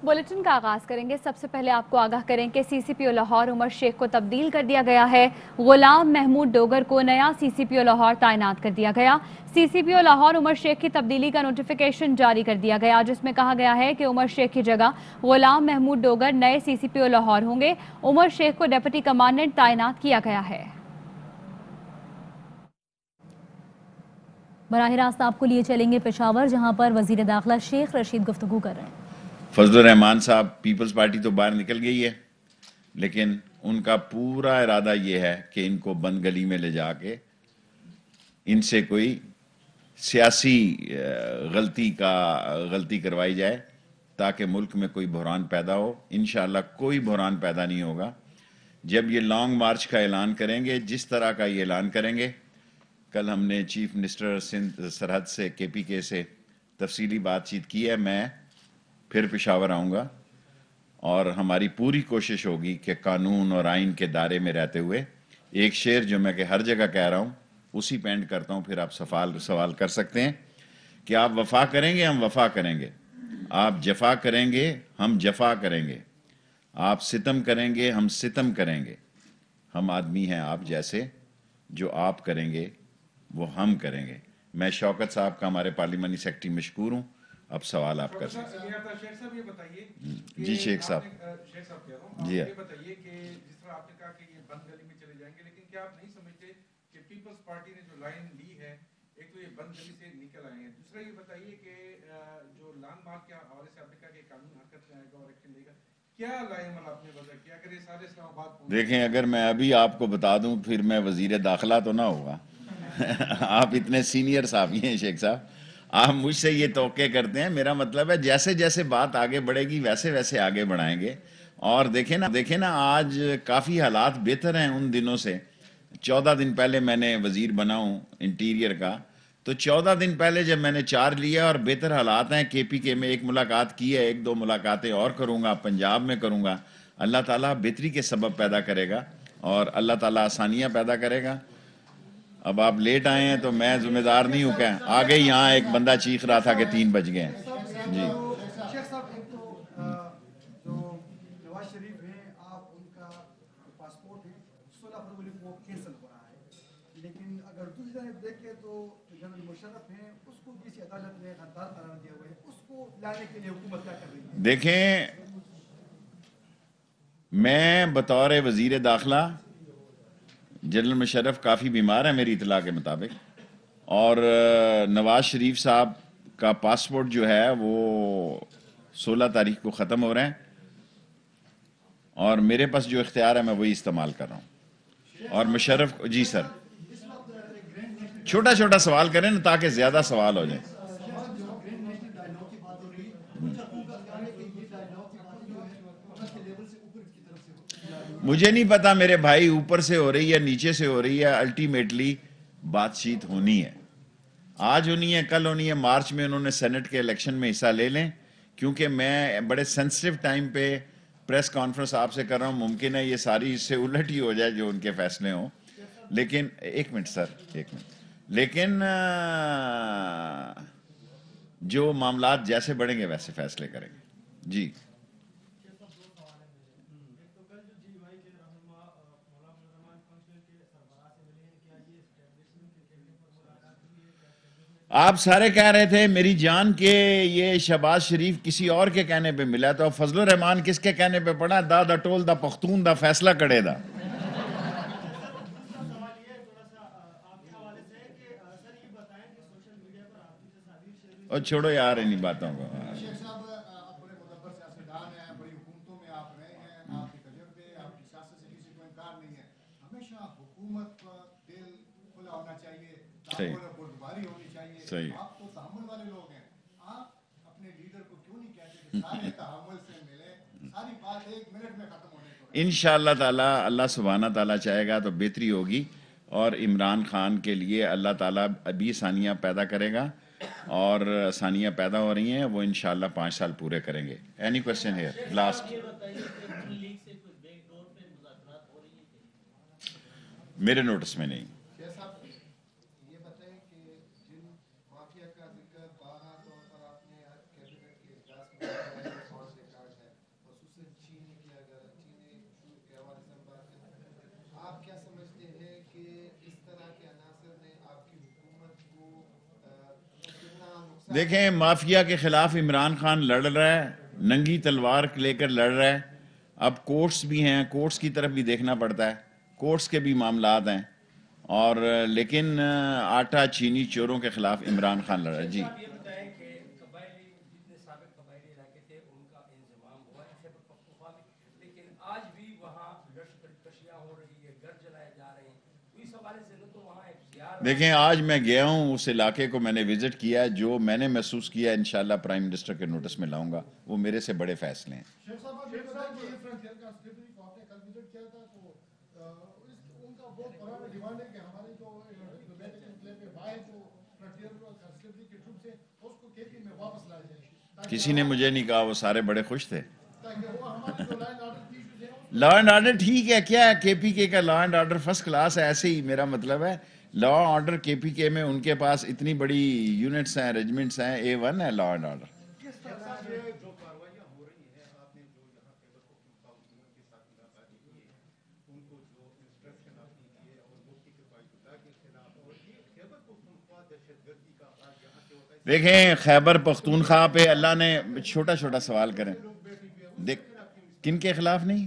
Bulletin का आगाज करेंगे। सबसे पहले आपको आगाह करें कि सीसीपीओ लाहौर उमर शेख को तब्दील कर दिया गया है। गुलाम महमूद डोगर को नया सीसीपीओ लाहौर तैनात कर दिया गया। सीसीपीओ लाहौर उमर शेख की तब्दीली का नोटिफिकेशन जारी कर दिया गया, जिसमें कहा गया है कि उमर शेख की जगह गुलाम महमूद डोगर नए सीसीपीओ लाहौर होंगे। उमर शेख को डिप्टी कमांडेंट तैनात किया गया है। बराह रास्त आपको लिए चलेंगे पेशावर, जहां पर वजीर दाखिला शेख रशीद गुफ्तगू कर रहे हैं। फजलुर रहमान साहब, पीपल्स पार्टी तो बाहर निकल गई है, लेकिन उनका पूरा इरादा ये है कि इनको बंद गली में ले जाके इनसे कोई सियासी गलती करवाई जाए ताकि मुल्क में कोई बहरान पैदा हो। इंशाअल्लाह कोई बहरान पैदा नहीं होगा। जब ये लॉन्ग मार्च का ऐलान करेंगे, जिस तरह का ये ऐलान करेंगे, कल हमने चीफ मिनिस्टर सिंध सरहद से KPK से तफसीली बातचीत की है। मैं फिर पेशावर आऊँगा और हमारी पूरी कोशिश होगी कि कानून और आइन के दायरे में रहते हुए एक शेर जो मैं कि हर जगह कह रहा हूँ उसी पे एंड करता हूँ, फिर आप सवाल कर सकते हैं कि आप वफा करेंगे, हम वफा करेंगे। आप जफा करेंगे, हम जफा करेंगे। आप सितम करेंगे, हम सितम करेंगे। हम आदमी हैं आप जैसे, जो आप करेंगे वो हम करेंगे। मैं शौकत साहब का, हमारे पार्लिमानी सेक्रेटरी, मशकूर हूँ। अब सवाल आप कर सकते हैं। शेख साहब ये बताइए जी शेख साहब, शेख साहब कह रहा हूँ, जी ये बताइए कि जिस तरह आपने कहा कि ये बंद गली में चले जाएंगे, लेकिन क्या आप नहीं समझते कि पीपल्स पार्टी ने जो लाइन ली है, एक तो ये बंद गली से निकल आए हैं, दूसरा ये बताइए कि जो लॉन्ग मार्च के हवाले से आपने कहा कि कानून हरकत में आएगा और एक्शन लेगा, क्या लाइमल आपने वजह किया? अगर ये सारे इस्लामाबाद देखें, अगर मैं अभी आपको बता दूं फिर मैं वजीर दाखिला तो ना होगा। आप इतने सीनियर साहब हैं शेख साहब, आप मुझसे ये तोक़े करते हैं। मेरा मतलब है जैसे जैसे बात आगे बढ़ेगी वैसे वैसे आगे बढ़ाएंगे। और देखें ना आज काफ़ी हालात बेहतर हैं उन दिनों से। 14 दिन पहले मैंने वज़ीर बना हूँ इंटीरियर का, तो 14 दिन पहले जब मैंने चार्ज लिया और बेहतर हालात हैं। KPK में एक मुलाकात की है, 1-2 मुलाकातें और करूँगा, पंजाब में करूँगा। अल्लाह ताला बेहतरी के सबब पैदा करेगा और अल्लाह ताला आसानियाँ पैदा करेगा। अब आप लेट आए हैं तो मैं जिम्मेदार नहीं हूँ। क्या आगे यहाँ एक बंदा चीख रहा था कि 3 बज गए हैं। जी शेख साहब, एक तो जो नवाज शरीफ हैं, आप उनका पासपोर्ट है 16 फरवरी को कैंसिल हो रहा है, लेकिन अगर दूसरी तरफ देखें तो जनरल मुशर्रफ हैं, उसको किसी अदालत ने हकदार करार दिया हुआ है, उसको लाने के लिए हुकूमत क्या कर रही है? देखें, मैं बतौर वजीर दाखिला, जनरल मुशर्रफ काफ़ी बीमार है मेरी इतला के मुताबिक, और नवाज शरीफ साहब का पासपोर्ट जो है वो 16 तारीख को ख़त्म हो रहा है और मेरे पास जो इख्तियार है मैं वही इस्तेमाल कर रहा हूँ। और मुशर्रफ जी सर, छोटा छोटा सवाल करें ना ताकि ज़्यादा सवाल हो जाए। मुझे नहीं पता मेरे भाई ऊपर से हो रही है नीचे से हो रही है, अल्टीमेटली बातचीत होनी है, आज होनी है, कल होनी है। मार्च में उन्होंने सेनेट के इलेक्शन में हिस्सा ले लें, क्योंकि मैं बड़े सेंसिटिव टाइम पे प्रेस कॉन्फ्रेंस आपसे कर रहा हूँ। मुमकिन है ये सारी इससे उलट ही हो जाए जो उनके फैसले हों, लेकिन एक मिनट सर, एक मिनट, लेकिन जो मामलात जैसे बढ़ेंगे वैसे फैसले करेंगे। जी आप सारे कह रहे थे मेरी जान के ये शहबाज शरीफ किसी और के कहने पे मिला, तो फजलुर रहमान किसके कहने पे पड़ा? दा टोल दा पख्तून दा फैसला करे दा। और छोड़ो यार इन्हीं बातों को। सही आप तो तहम्मुल वाले लोग हैं, आप अपने लीडर को क्यों नहीं कहते कि सारे तहम्मुल से मिले, सारी बात 1 मिनट में खत्म होने को? इंशाअल्लाह ताला, अल्लाह सुब्हाना ताला चाहेगा तो बेहतरी होगी और इमरान खान के लिए अल्लाह ताला अभी आसानियाँ पैदा करेगा और आसानियाँ पैदा हो रही हैं, वो इंशाअल्लाह 5 साल पूरे करेंगे। Any question here? लास्ट मेरे नोटिस में नहीं। آپ کیا سمجھتے ہیں کہ اس طرح کے عناصر نے آپ کی حکومت کو کتنا نقصان؟ دیکھیں مافیا کے خلاف عمران خان لڑ رہا ہے, ننگی تلوار لے کر لڑ رہا ہے. اب کورٹس بھی ہیں, کورٹس کی طرف بھی دیکھنا پڑتا ہے, کورٹس کے بھی معاملات ہیں, اور لیکن آٹا چینی چوروں کے خلاف عمران خان لڑ رہا ہے. جی یہ بتائیں کہ قبائلی جتنے سابق قبائلی علاقے تھے ان کا انضمام ہوا ہے خیبر پختونخوا میں, لیکن آج بھی وہاں لشکر کشیاں ہو رہی ہے, گھر جلائے جا رہے ہیں. تو اس حوالے سے نہ تو وہاں ایک زیار. دیکھیں آج میں گیا ہوں اس علاقے کو, میں نے وزٹ کیا ہے, جو میں نے محسوس کیا ہے انشاءاللہ پرائم منسٹر کے نوٹس میں لاؤں گا, وہ میرے سے بڑے فیصلے ہیں. شیخ صاحب آپ یہ بتائیں کہ یہ فرنٹیئر کا سلیپری کو آپ نے کل وزٹ کیا تھا, تو ان کا بہت بڑا ڈیمانڈ ہے کہ ہماری جو کسی نے مجھے نہیں کہا, وہ سارے بڑے خوش تھے. لا اینڈ آرڈر ٹھیک ہے, کیا ہے کے پی کے کا law and order first class ہے, ایسے ہی میرا مطلب ہے لا آرڈر کے پی کے میں ان کے پاس اتنی بڑی یونٹس ہیں, ریجمنٹس ہیں, A1 ہے لا اینڈ آرڈر. دیکھیں خیبر پختونخوا پہ اللہ نے, چھوٹا چھوٹا سوال کریں, دیکھ کن کے خلاف نہیں.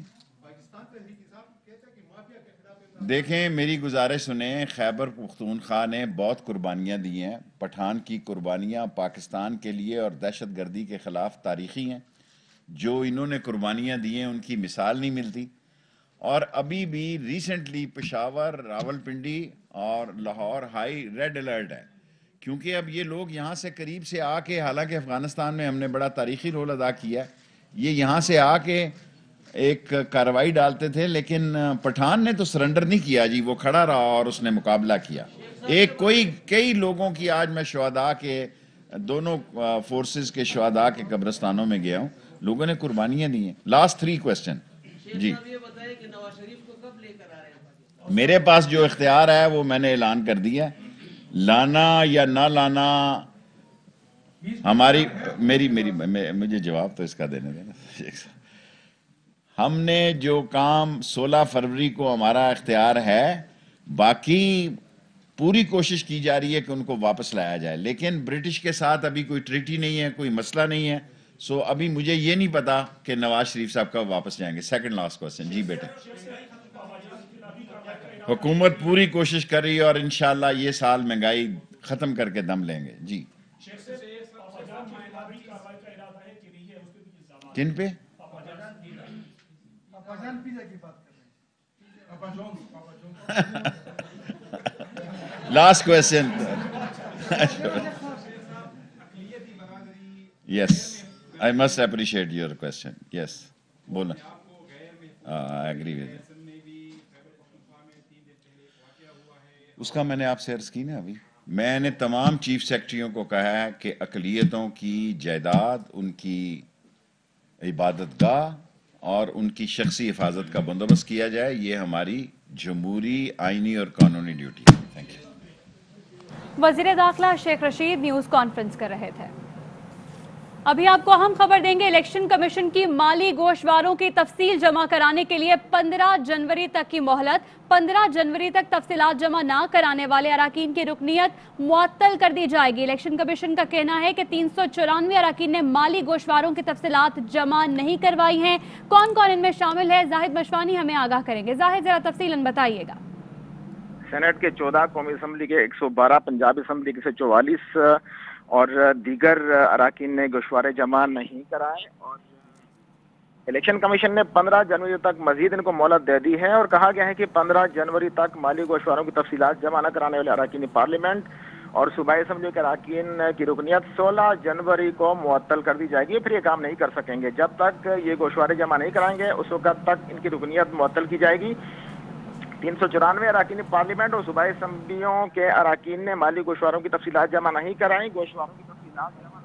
دیکھیں میری گزارش سنیں, خیبر پختونخوا نے بہت قربانیاں دی ہیں. پٹھان کی قربانیاں پاکستان کے لیے اور دہشت گردی کے خلاف تاریخی ہیں. جو انہوں نے قربانیاں دی ہیں ان کی مثال نہیں ملتی. اور ابھی بھی ریسنٹلی پشاور, راولپنڈی اور لاہور ہائی ریڈ الرٹ ہے, کیونکہ اب یہ لوگ یہاں سے قریب سے آ کے, حالانکہ افغانستان میں ہم نے بڑا تاریخی رول ادا کیا ہے, یہ یہاں سے آ کے ایک کارروائی ڈالتے تھے, لیکن پٹھان نے تو سرنڈر نہیں کیا جی, وہ کھڑا رہا اور اس نے مقابلہ کیا. کئی لوگوں کی, آج میں شہداء کے, دونوں فورسز کے شہداء کے قبرستانوں میں گیا ہوں, لوگوں نے قربانیاں دی ہیں. لاسٹ 3 کوسچن جی. میرے پاس جو اختیار ہے وہ میں نے اعلان کر دیا, لانا یا نہ لانا ہماری مجھے جواب تو اس کا دینے دینا. ہم نے جو کام 16 فروری کو ہمارا اختیار ہے, باقی پوری کوشش کی جا رہی ہے کہ ان کو واپس لایا جائے, لیکن برٹش کے ساتھ ابھی کوئی ٹریٹی نہیں ہے, کوئی مسئلہ نہیں ہے. سو ابھی مجھے یہ نہیں پتا کہ نواز شریف صاحب کب واپس جائیں گے. سیکنڈ لاسٹ کوسچن جی بیٹے. حکومت پوری کوشش کر رہی ہے اور انشاءاللہ یہ سال مہنگائی ختم کر کے دم لیں گے جی. کن پہ؟ Last question. Yes I must appreciate your question. Yes بولنا. I agree with it. اس کا میں نے آپ سے عرض کی نا, ابھی میں نے تمام چیف سیکرٹریوں کو کہا ہے کہ اقلیتوں کی جائیداد, ان کی عبادت گاہ اور ان کی شخصی حفاظت کا بندوبست کیا جائے. یہ ہماری جمہوری, آئینی اور قانونی ڈیوٹی ہے. Thank you. وزیر داخلہ شیخ رشید نیوز کانفرنس کر رہے تھے. ابھی آپ کو اہم خبر دیں گے. الیکشن کمیشن کی مالی گوشواروں کی تفصیل جمع کرانے کے لیے 15 جنوری تک کی مہلت. 15 جنوری تک تفصیلات جمع نہ کرانے والے اراکین کی رکنیت معطل کر دی جائے گی. الیکشن کمیشن کا کہنا ہے کہ 394 اراکین نے مالی گوشواروں کی تفصیلات جمع نہیں کروائی ہیں. کون کون ان میں شامل ہے, زاہد مشوانی ہمیں آگاہ کریں گے. زاہد ذرا تفصیلاً بتائیے گا. سینٹ کے 14 قومی اسمبلی کے 112, پنجاب اسمبلی کے 144 اور دیگر اراکین نے گوشوارے جمع نہیں کرائے, اور الیکشن کمیشن نے 15 جنوری تک مزید ان کو مہلت دے دی ہے, اور کہا گیا ہے کہ 15 جنوری تک مالی گوشواروں کی تفصیلات جمع نہ کرانے والے اراکین پارلیمنٹ اور صوبائی اسمبلی کے اراکین کی رکنیت 16 جنوری کو معطل کر دی جائے گی. پھر یہ کام نہیں کر سکیں گے. جب تک یہ گوشوارے جمع نہیں کرائیں گے اس وقت تک ان کی رکنیت معطل کی جائے گی. 394 اراکین پارلیمنٹ اور صوبائی اسمبلیوں کے اراکین نے مالی گوشواروں کی تفصیلات جمع نہیں کرائیں. گوشواروں کی تفصیلات جمع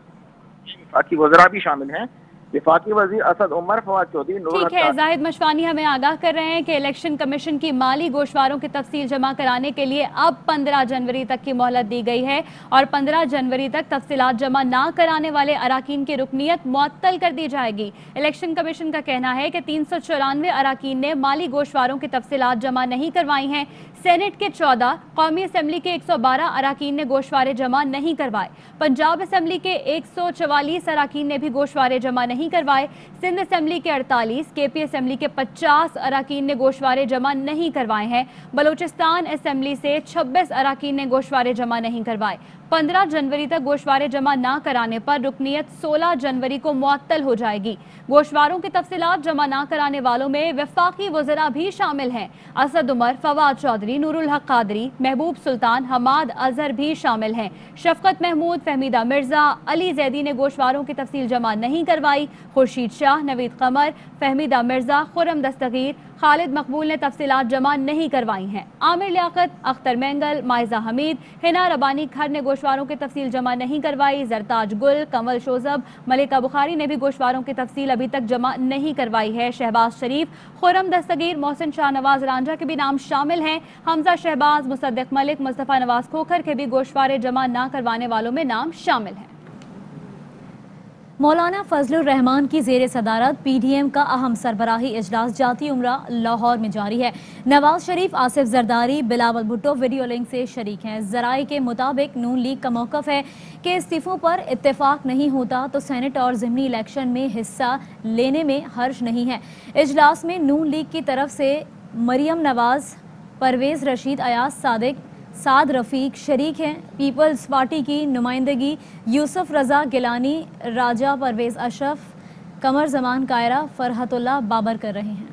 وفاقی وزراء بھی شامل ہیں. वफाकी वजीर असद उमर, फवाद चौधरी, नूरुल ठीक है, जाहिद मशवानी हमें आगाह कर रहे हैं कि इलेक्शन कमीशन की माली गोशवारों की तफसील जमा कराने के लिए अब 15 जनवरी तक की मोहलत दी गई है और 15 जनवरी तक तफसीलात जमा ना कराने वाले अराकीन की रुकनियत मुअत्तल कर दी जाएगी। इलेक्शन कमीशन का कहना है कि 394 अराकीन ने माली गोशवारों की तफसीलात जमा नहीं करवाई हैं। सेनेट के 14, कौमी असम्बली के 112 अराकीन ने गोशवारे जमा नहीं करवाए। पंजाब असम्बली के 144 अराकीन ने भी गोशवारे जमा नहीं करवाए। सिंध असम्बली के 48, केपी असम्बली के 50 अराकीन ने गोशवारे जमा नहीं करवाए हैं। बलूचिस्तान असम्बली से 26 अराकीन ने गोशवारे जमा नहीं करवाए। 15 जनवरी तक गोशवारे जमा ना कराने पर रुकनियत 16 जनवरी को मुअत्तल हो जाएगी। गोशवारों की तफसीलात जमा ना कराने वालों में वफाकी वज़रा भी शामिल हैं। असद उमर, फवाद चौधरी, नूरुल हक कादरी, महबूब सुल्तान, हमाद अजहर भी शामिल हैं। शफकत महमूद, फहमीदा मिर्जा, अली जैदी ने गोशवारों की तफसील जमा नहीं करवाई। खुर्शीद शाह, नवीद कमर, फहमीदा मिर्जा, खुरम दस्तगीर, खालिद मकबूल ने तफसीलात जमा नहीं करवाई हैं। आमिर लियाकत, अख्तर मैंगल, माइजा हमीद, हिना रबानी खर ने गोशवारों की तफसील जमा नहीं करवाई। जरताज गुल, कमल शोजब, मलिका बुखारी ने भी गोशवारों की तफसील अभी तक जमा नहीं करवाई है। शहबाज शरीफ, खुरम दस्तगीर, मोहसिन शाहनवाज रांझा के भी नाम शामिल हैं। हमजा शहबाज, मुसद्दिक मलिक, मुस्तफ़ा नवाज खोखर के भी गोशवारे जमा ना करवाने वालों में नाम शामिल हैं। मौलाना फजलुर रहमान की ज़ेर सदारत पीडीएम का अहम सरबराही इजलास जाती उम्रा लाहौर में जारी है। नवाज शरीफ, आसिफ जरदारी, बिलावल भुट्टो वीडियो लिंक से शरीक हैं। ज़राए के मुताबिक नून लीग का मौक़िफ़ है कि इस्तीफ़ों पर इत्तेफाक नहीं होता तो सेनेट और ज़िमनी इलेक्शन में हिस्सा लेने में हर्ज नहीं है। इजलास में नून लीग की तरफ से मरियम नवाज, परवेज़ रशीद, अयाज सादिक, साद रफ़ीक शरीक हैं। पीपल्स पार्टी की नुमाइंदगी यूसुफ रज़ा गिलानी, राजा परवेज़ अशरफ, कमर जमान कायरा, फरहतुल्लाह बाबर कर रहे हैं।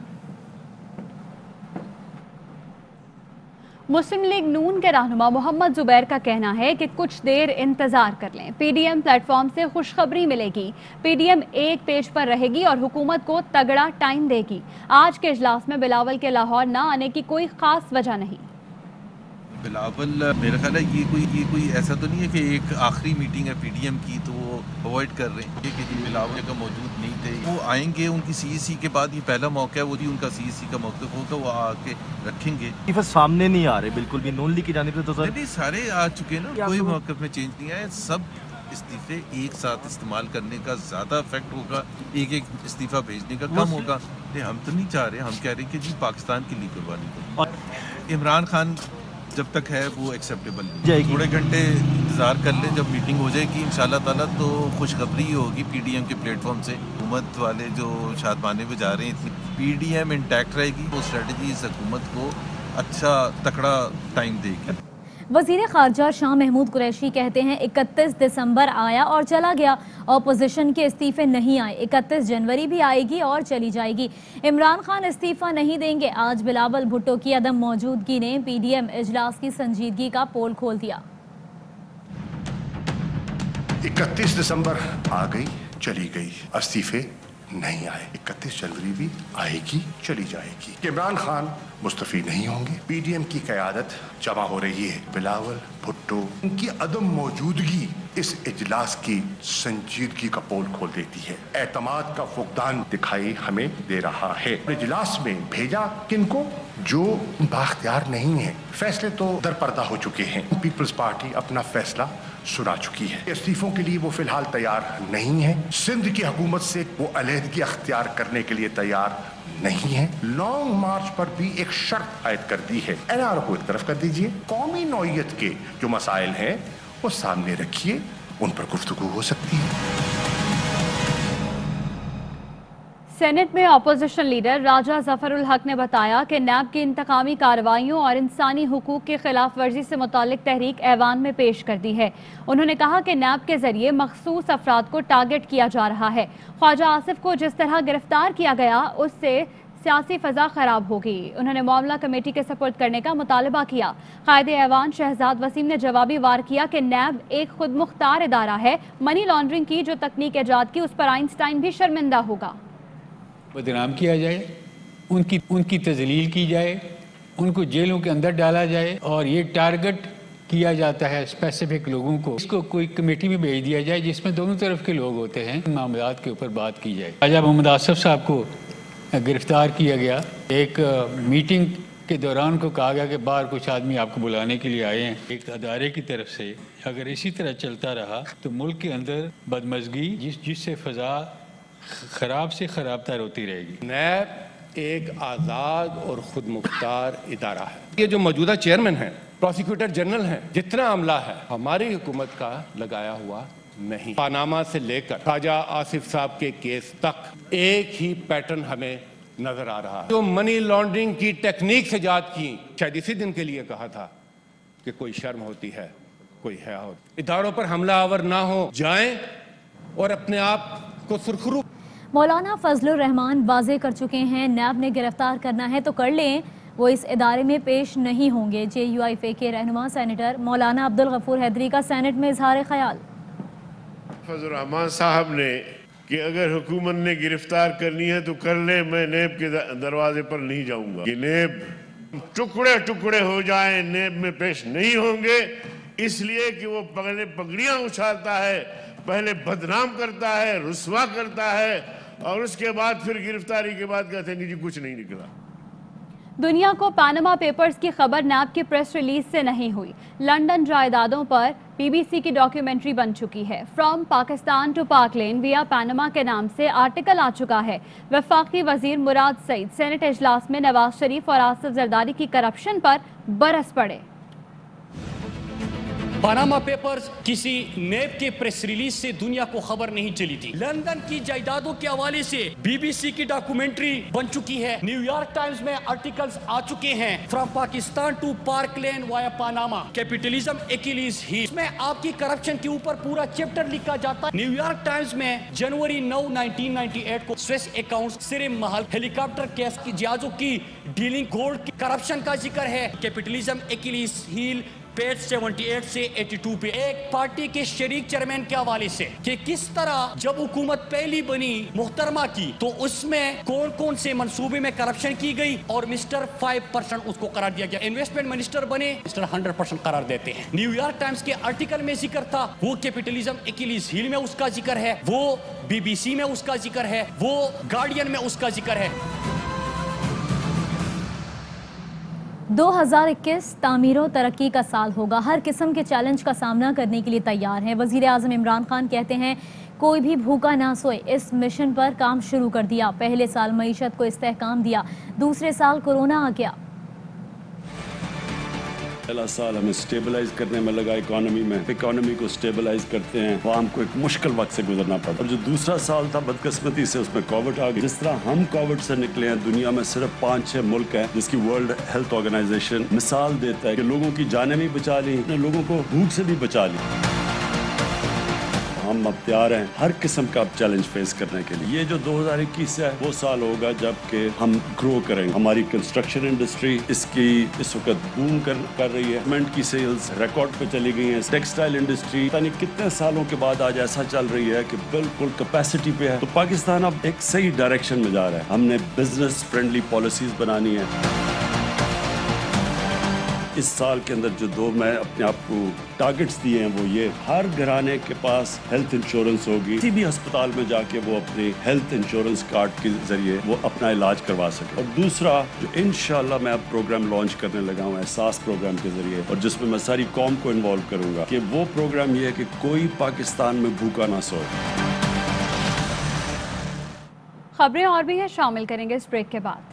मुस्लिम लीग नून के रहनुमा मोहम्मद जुबैर का कहना है कि कुछ देर इंतजार कर लें, पीडीएम प्लेटफॉर्म से खुशखबरी मिलेगी। पीडीएम एक पेज पर रहेगी और हुकूमत को तगड़ा टाइम देगी। आज के इजलास में बिलावल के लाहौर न आने की कोई खास वजह नहीं। बिलावल मेरा ख्याल है ये कोई ऐसा तो नहीं है कि एक आखिरी मीटिंग है पीडीएम की तो वो अवॉइड कर रहे हैं कि जी बिलावल का मौजूद नहीं थे। वो आएंगे, उनकी सीईसी के बाद ये पहला मौका है, वो भी उनका सीईसी का मौक़िफ़ होगा, वो आके रखेंगे। बस सामने नहीं आ रहे बिल्कुल भी नून लीग की जानिब से तो सर नहीं सारे आ चुके हैं ना, कोई मौक़िफ़ में चेंज नहीं आया। सब इस्तीफे एक साथ इस्तेमाल करने का ज़्यादा इफेक्ट होगा, एक एक इस्तीफ़ा भेजने का कम होगा। नहीं हम तो नहीं चाह रहे, हम कह रहे हैं कि जी पाकिस्तान के लिए कुर्बानी करो। इमरान खान जब तक है वो एक्सेप्टेबल नहीं। थोड़े घंटे इंतज़ार कर लें, जब मीटिंग हो जाएगी इंशाल्लाह ताला तो खुशखबरी होगी पीडीएम के प्लेटफॉर्म से। हुकूमत वाले जो शादमाने पे जा रहे हैं, पीडीएम इंटैक्ट रहेगी, वो स्ट्रेटजी इस हुकूमत को अच्छा तकड़ा टाइम देगी। वज़ीर ख़ारजा शाह महमूद कुरैशी कहते हैं 31 दिसंबर आया और चला गया, अपोजिशन के इस्तीफ़े नहीं आए। 31 जनवरी भी आएगी और चली जाएगी। इमरान खान इस्तीफ़ा नहीं देंगे। आज बिलावल भुट्टो की अदम मौजूदगी ने पीडीएम इजलास की संजीदगी का पोल खोल दिया। 31 दिसंबर आ गई, चली गई, इस्तीफे नहीं आए। 31 जनवरी भी आएगी, चली जाएगी। इमरान खान मुस्तफी नहीं होंगे। पीडीएम की क़यादत जमा हो रही है। बिलावल भुट्टो, उनकी अदम मौजूदगी इस इजलास की संजीदगी का पोल खोल देती है। एतमाद का फुकदान दिखाई हमें दे रहा है। इजलास में भेजा किनको? जो बाख्तियार नहीं है। फैसले तो दरपर्दा हो चुके हैं। पीपल्स पार्टी अपना फैसला सुना चुकी है। इस्तीफों के लिए वो फिलहाल तैयार नहीं है। सिंध की हुकूमत से वो अलहदगी अख्तियार करने के लिए तैयार नहीं है। लॉन्ग मार्च पर भी एक शर्त आयद कर दी है। एनआर को एक तरफ कर दीजिए, कौमी नौइयत के जो मसाइल हैं वो सामने रखिए, उन पर गुफ्तगू हो सकती है। सेनेट में अपोजिशन लीडर राजा जफरुल हक ने बताया कि नैब की इंतकामी कार्रवाइयों और इंसानी हुकूक की खिलाफ वर्जी से मुतालिक तहरीक ऐवान में पेश कर दी है। उन्होंने कहा कि नैब के जरिए मखसूस अफराद को टारगेट किया जा रहा है। ख्वाजा आसिफ को जिस तरह गिरफ्तार किया गया उससे सियासी फ़ज़ा ख़राब होगी। उन्होंने मामला कमेटी के सपुर्द करने का मुतालबा किया। कायदे ऐवान शहजाद वसीम ने जवाबी वार किया कि नैब एक खुद मुख्तार इदारा है। मनी लॉन्ड्रिंग की जो तकनीक ईजाद की उस पर आइंस्टाइन भी शर्मिंदा होगा। बदनाम किया जाए, उनकी तजलील की जाए, उनको जेलों के अंदर डाला जाए और ये टारगेट کیا جاتا ہے اسپیسیفک لوگوں کو، اس کو کوئی کمیٹی میں بھیج دیا جائے جس میں دونوں طرف کے لوگ ہوتے ہیں، معاملات کے اوپر بات کی جائے۔ خواجہ محمد آصف صاحب کو گرفتار کیا گیا، ایک میٹنگ کے دوران کو کہا گیا کہ باہر کچھ آدمی آپ کو بلانے کے لیے آئے ہیں ایک ادارے کی طرف سے۔ اگر اسی طرح چلتا رہا تو ملک کے اندر بدمزگی جس سے فضا خراب سے خراب تر ہوتی رہے گی۔ نیب ایک آزاد اور خود مختار ادارہ ہے۔ یہ جو موجودہ چیئرمین ہیں، پروسیکیوٹر جنرل ہیں، جتنا عملہ ہے ہماری حکومت کا لگایا ہوا نہیں۔ پاناما سے لے کر خواجہ آصف صاحب کے کیس تک ایک ہی پیٹرن ہمیں نظر آ رہا ہے۔ جو منی لانڈرنگ کی ٹیکنیک سے جات کی، شاید اسی دن کے لیے کہا تھا کہ کوئی شرم ہوتی ہے، کوئی حیا ہوتی۔ اداروں پر حملہ آور نہ ہو جائیں اور اپنے آپ کو سرخرو۔ مولانا فضل الرحمان واضح کر چکے ہیں نیب نے گرفتار کرنا ہے تو کر لیں، وہ اس ادارے میں پیش نہیں ہوں گے۔ جے یو آئی فے کے رہنما سینیٹر مولانا عبدالغفور حیدری کا سینٹ میں اظہار خیال۔ فضل الرحمان صاحب نے کہ اگر حکومت نے گرفتار کرنی ہے تو کر لے، میں نیب کے دروازے پر نہیں جاؤں گا۔ یہ نیب ٹکڑے ٹکڑے ہو جائیں، نیب میں پیش نہیں ہوں گے، اس لیے کہ وہ پہلے پگڑیاں اچھالتا ہے، پہلے بدنام کرتا ہے، رسوا کرتا ہے، اور اس کے بعد پھر گرفتاری کے بعد کہتے ہیں کہ جی کچھ نہیں نکلا۔ دنیا کو پاناما پیپرز کی خبر نیب کی پریس ریلیز سے نہیں ہوئی۔ لنڈن جائیدادوں پر بی بی سی کی ڈاکیومنٹری بن چکی ہے۔ فرام پاکستان ٹو پاک لین ویا پاناما کے نام سے آرٹیکل آ چکا ہے۔ وفاقی وزیر مراد سعید سینٹ اجلاس میں نواز شریف اور آصف زرداری کی کرپشن پر برس پڑے۔ پاناما پیپرز کسی نیب کے پریس ریلیز سے دنیا کو خبر نہیں چلی تھی۔ لندن کی جائیدادوں کے حوالے سے بی بی سی کی ڈاکومنٹری بن چکی ہے۔ نیو یارک ٹائمز میں آرٹیکلز آ چکے ہیں۔ From Pakistan to Park Lane via Panama, capitalism Achilles heel, اس میں آپ کی کرپشن کے اوپر پورا چیپٹر لکھا جاتا ہے۔ نیو یارک ٹائمز میں جنوری 9 1998 کو سویس اکاؤنٹس سرے محل ہیلی کاپٹر کیس کی جہازوں کی ڈیلنگ گولڈ کی کرپشن کا ذکر ہے۔ کیپٹلزم ایکیلیز ہیل پیج 78 سے 82 پہ ایک پارٹی کے شریک چیئرمین کے حوالے سے کہ کس طرح جب حکومت پہلی بنی محترمہ کی تو اس میں کون کون سے منصوبے میں کرپشن کی گئی اور مسٹر 5% اس کو قرار دیا گیا۔ انویسٹمنٹ منسٹر بنے، مسٹر 100% قرار دیتے ہیں۔ نیو یارک ٹائمز کے آرٹیکل میں ذکر تھا، وہ کیپٹلزم ایکیلیز ہیل میں اس کا ذکر ہے، وہ بی بی سی میں اس کا ذکر ہے، وہ گارڈین میں اس کا ذکر ہے۔ 2021 تعمیر و ترقی کا سال ہوگا، ہر قسم کے چیلنج کا سامنا کرنے کے لیے تیار ہیں۔ وزیر اعظم عمران خان کہتے ہیں کوئی بھی بھوکا نہ سوئے، اس مشن پر کام شروع کر دیا۔ پہلے سال معیشت کو استحکام دیا، دوسرے سال کورونا آ گیا۔ پہلا سال ہمیں سٹیبلائز کرنے میں لگا، اکانومی کو سٹیبلائز کرتے ہیں، عوام کو ایک مشکل وقت سے گزرنا پڑا۔ اور جو دوسرا سال تھا بدقسمتی سے اس میں کووڈ آ گئی۔ جس طرح ہم کووڈ سے نکلے ہیں، دنیا میں صرف 5-6 ملک ہیں جس کی ورلڈ ہیلتھ آرگنائزیشن مثال دیتا ہے کہ لوگوں کی جانیں بھی بچا لی، لوگوں کو بھوک سے بھی بچا لی۔ ہم اب تیار ہیں ہر قسم کا چیلنج فیس کرنے کے لیے۔ یہ جو 2021 ہے وہ سال ہوگا جب کہ ہم گرو کریں گے۔ ہماری کنسٹرکشن انڈسٹری اس وقت بوم کر رہی ہے، سیمنٹ کی سیلز ریکارڈ پہ چلی گئی ہیں، ٹیکسٹائل انڈسٹری پتہ نہیں کتنے سالوں کے بعد آج ایسا چل رہی ہے کہ بالکل کیپیسٹی پہ ہے۔ تو پاکستان اب ایک صحیح ڈائریکشن میں جا رہا ہے۔ ہم نے بزنس فرینڈلی پالیسیز بنانی ہے۔ اس سال کے اندر جو 2 میں اپنے آپ کو ٹارگٹس دیے ہیں وہ یہ، ہر گھرانے کے پاس ہیلتھ انشورنس ہوگی، کسی بھی ہسپتال میں جا کے وہ اپنے ہیلتھ انشورنس کارڈ کے ذریعے وہ اپنا علاج کروا سکے۔ اور دوسرا جو انشاءاللہ میں اب پروگرام لانچ کرنے لگا ہوں احساس پروگرام کے ذریعے، اور جس میں میں ساری قوم کو انوالو کروں گا، کہ وہ پروگرام یہ ہے کہ کوئی پاکستان میں بھوکا نہ سوئے۔ خبریں اور بھی ہیں، شامل کریں گے اس بریک کے بعد۔